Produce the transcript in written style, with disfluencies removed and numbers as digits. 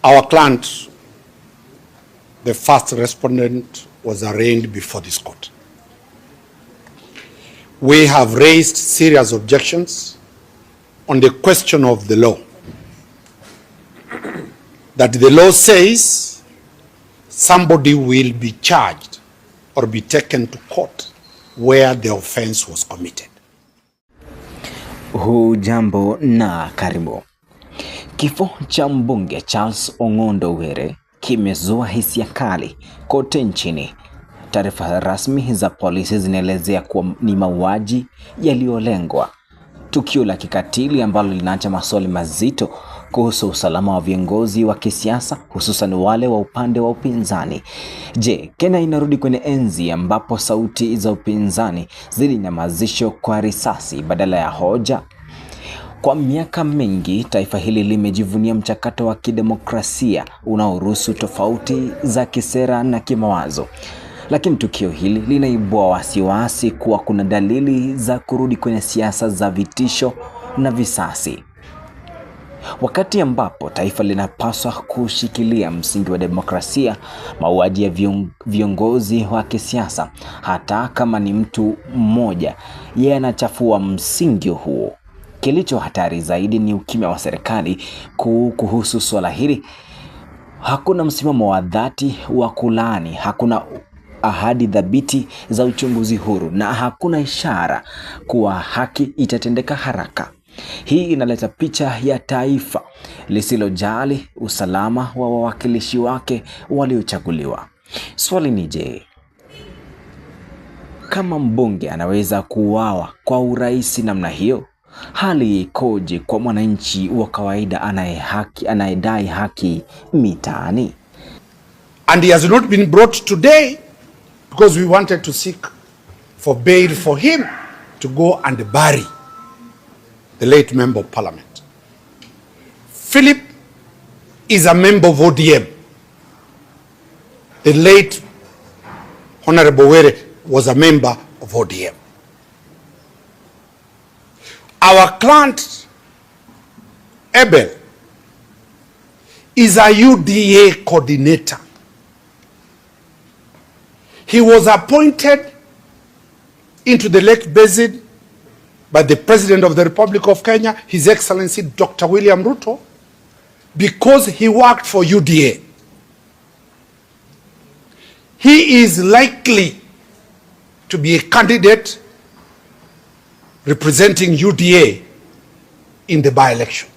Our client, the first respondent, was arraigned before this court. We have raised serious objections on the question of the law. That the law says somebody will be charged or be taken to court where the offense was committed. Hujambo na karibu. Kifo cha mbunge Charles Ong'ondo Were kimezua hisia kali kote nchini. Taarifa rasmi za polisi zinaelezea kuwa ni mauaji yaliyolengwa, tukio la kikatili ambalo linaacha maswali mazito kuhusu usalama wa viongozi wa kisiasa, hususan wale wa upande wa upinzani. Je, Kenya inarudi kwenye enzi ambapo sauti za upinzani zilinyamazishwa kwa risasi badala ya hoja? Kwa miaka mingi taifa hili limejivunia mchakato wa kidemokrasia unaoruhusu tofauti za kisera na kimawazo. Lakini tukio hili linaibua wasiwasi kuwa kuna dalili za kurudi kwenye siasa za vitisho na visasi. Wakati ambapo taifa linapaswa kushikilia msingi wa demokrasia, mauaji ya viongozi wa kisiasa, hata kama ni mtu mmoja, yanachafua msingi huo. Kilicho hatari zaidi ni ukimya wa serikali kuhusu swala hili. Hakuna msimamo wa dhati wa kulaani, hakuna ahadi thabiti za uchunguzi huru, na hakuna ishara kuwa haki itatendeka haraka. Hii inaleta picha ya taifa lisilojali usalama wa wawakilishi wake waliochaguliwa. Swali ni je, kama mbunge anaweza kuuawa kwa urahisi namna hiyo, hali ikoje kwa mwananchi wa kawaida anayedai haki mitaani? And he has not been brought today because we wanted to seek for bail for him to go and bury the late member of parliament. Philip is a member of ODM. The late Honorable Were was a member of ODM. Our client, Abel, is a UDA coordinator. He was appointed into the Lake Basin by the President of the Republic of Kenya, His Excellency Dr. William Ruto, because he worked for UDA. He is likely to be a candidate representing UDA in the by-election.